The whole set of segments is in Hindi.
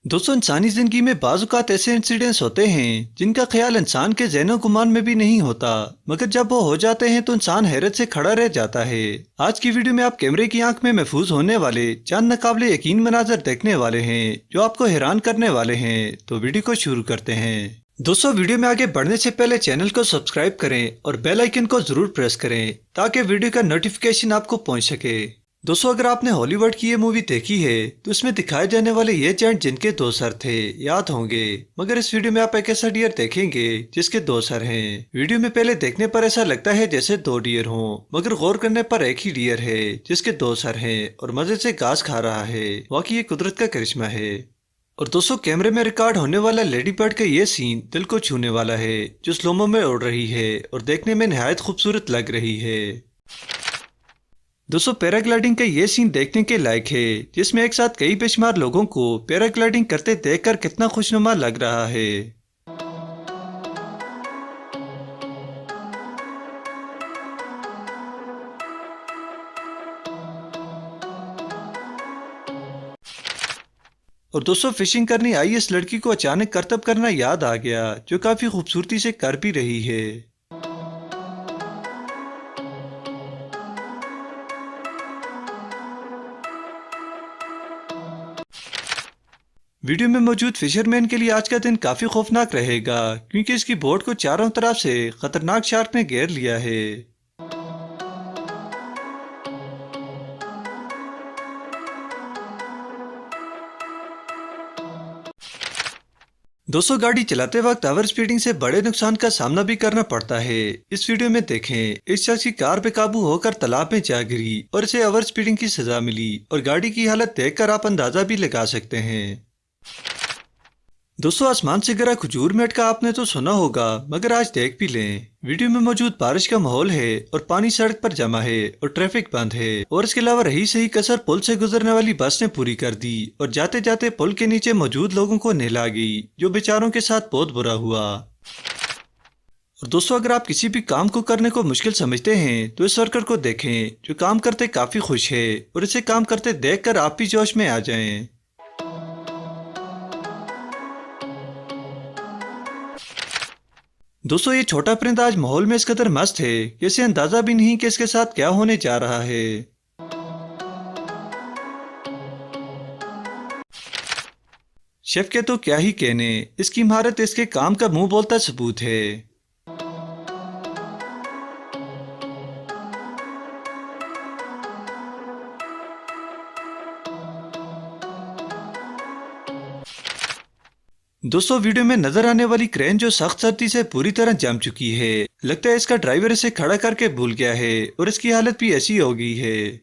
दोस्तों, इंसानी जिंदगी में बाज़ औक़ात ऐसे इंसिडेंट्स होते हैं जिनका ख्याल इंसान के ज़हनो गुमान में भी नहीं होता, मगर जब वो हो जाते हैं तो इंसान हैरत से खड़ा रह जाता है। आज की वीडियो में आप कैमरे की आंख में महफूज होने वाले चंद नाकाबिले यकीन मनाजर देखने वाले हैं जो आपको हैरान करने वाले हैं। तो वीडियो को शुरू करते हैं। दोस्तों, वीडियो में आगे बढ़ने से पहले चैनल को सब्सक्राइब करें और बेल आइकन को जरूर प्रेस करें ताकि वीडियो का नोटिफिकेशन आपको पहुंच सके। दोस्तों, अगर आपने हॉलीवुड की ये मूवी देखी है तो इसमें दिखाए जाने वाले ये जेंट जिनके दो सर थे याद होंगे, मगर इस वीडियो में आप एक ऐसा डियर देखेंगे जिसके दो सर हैं। वीडियो में पहले देखने पर ऐसा लगता है जैसे दो डियर हों, मगर गौर करने पर एक ही डियर है जिसके दो सर हैं और मजे से घास खा रहा है। वाकई ये कुदरत का करिश्मा है। और दोस्तों, कैमरे में रिकॉर्ड होने वाला लेडी बर्ड का ये सीन दिल को छूने वाला है जो स्लोमो में उड़ रही है और देखने में निहायत खूबसूरत लग रही है। दोस्तों, पैराग्लाइडिंग का ये सीन देखने के लायक है जिसमें एक साथ कई बेशुमार लोगों को पैराग्लाइडिंग करते देखकर कितना खुशनुमा लग रहा है। और दोस्तों, फिशिंग करने आई इस लड़की को अचानक करतब करना याद आ गया जो काफी खूबसूरती से कर भी रही है। वीडियो में मौजूद फिशरमैन के लिए आज का दिन काफी खौफनाक रहेगा क्योंकि इसकी बोट को चारों तरफ से खतरनाक शार्क ने घेर लिया है। दोस्तों, गाड़ी चलाते वक्त ओवर स्पीडिंग से बड़े नुकसान का सामना भी करना पड़ता है। इस वीडियो में देखें, इस शख्स की कार बेकाबू होकर तालाब में जा गिरी और इसे ओवर स्पीडिंग की सजा मिली और गाड़ी की हालत देखकर आप अंदाजा भी लगा सकते हैं। दोस्तों, आसमान से गिरा खजूर मेट का आपने तो सुना होगा, मगर आज देख भी लें। वीडियो में मौजूद बारिश का माहौल है और पानी सड़क पर जमा है और ट्रैफिक बंद है और इसके अलावा रही सही कसर पुल से गुजरने वाली बस ने पूरी कर दी और जाते जाते पुल के नीचे मौजूद लोगों को नहला गई जो बेचारों के साथ बहुत बुरा हुआ। और दोस्तों, अगर आप किसी भी काम को करने को मुश्किल समझते हैं तो इस वर्कर को देखें जो काम करते काफी खुश है और इसे काम करते देखकर आप भी जोश में आ जाएं। दोस्तों, ये छोटा परिंदा आज माहौल में इस कदर मस्त है कि इसे अंदाजा भी नहीं कि इसके साथ क्या होने जा रहा है। शेफ के तो क्या ही कहने, इसकी महारत इसके काम का मुंह बोलता सबूत है। दोस्तों, वीडियो में नजर आने वाली क्रेन जो सख्त सर्दी से पूरी तरह जम चुकी है, लगता है इसका ड्राइवर इसे खड़ा करके भूल गया है और इसकी हालत भी ऐसी हो गई है।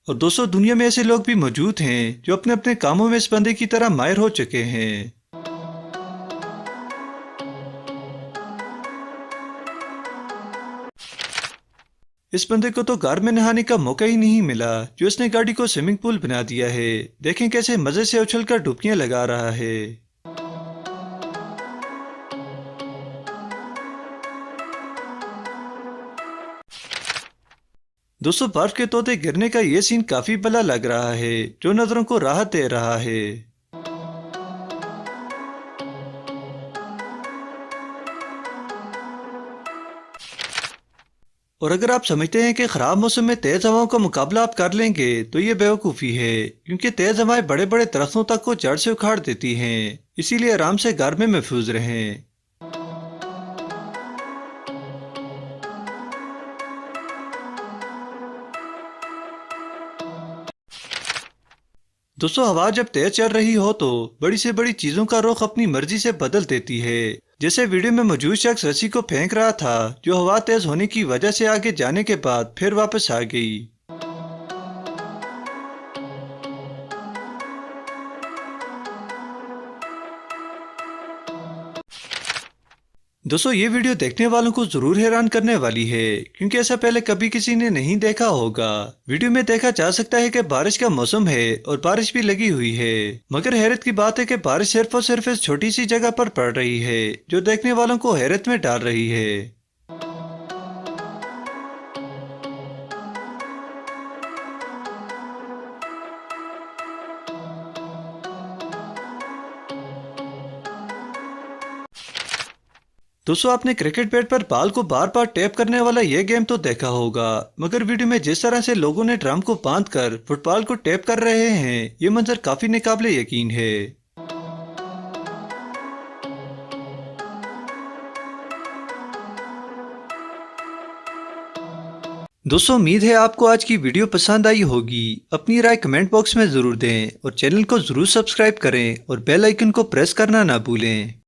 और दोस्तों, दुनिया में ऐसे लोग भी मौजूद हैं जो अपने अपने कामों में इस बंदे की तरह माहिर हो चुके हैं। इस बंदे को तो घर में नहाने का मौका ही नहीं मिला जो इसने गाड़ी को स्विमिंग पूल बना दिया है। देखें कैसे मजे से उछलकर डुबकियां लगा रहा है। दोस्तों, बर्फ के तोते गिरने का ये सीन काफी भला लग रहा है जो नजरों को राहत दे रहा है। और अगर आप समझते हैं कि खराब मौसम में तेज हवाओं का मुकाबला आप कर लेंगे तो ये बेवकूफ़ी है, क्योंकि तेज हवाएं बड़े बड़े दरख्तों तक को जड़ से उखाड़ देती हैं। इसीलिए आराम से घर में महफूज रहें। दोस्तों, हवा जब तेज चल रही हो तो बड़ी से बड़ी चीजों का रुख अपनी मर्जी से बदल देती है। जैसे वीडियो में मौजूद शख्स रस्सी को फेंक रहा था जो हवा तेज होने की वजह से आगे जाने के बाद फिर वापस आ गई। दोस्तों ये वीडियो देखने वालों को जरूर हैरान करने वाली है, क्योंकि ऐसा पहले कभी किसी ने नहीं देखा होगा। वीडियो में देखा जा सकता है कि बारिश का मौसम है और बारिश भी लगी हुई है, मगर हैरत की बात है कि बारिश सिर्फ और सिर्फ इस छोटी सी जगह पर पड़ रही है, जो देखने वालों को हैरत में डाल रही है। दोस्तों आपने क्रिकेट बैट पर बॉल को बार बार टैप करने वाला यह गेम तो देखा होगा, मगर वीडियो में जिस तरह से लोगों ने ड्रम को बांधकर फुटबॉल को टैप कर रहे हैं, ये मंजर काफी नाकाबिले यकीन है। दोस्तों उम्मीद है आपको आज की वीडियो पसंद आई होगी। अपनी राय कमेंट बॉक्स में जरूर दें और चैनल को जरूर सब्सक्राइब करें और बेल आइकन को प्रेस करना ना भूलें।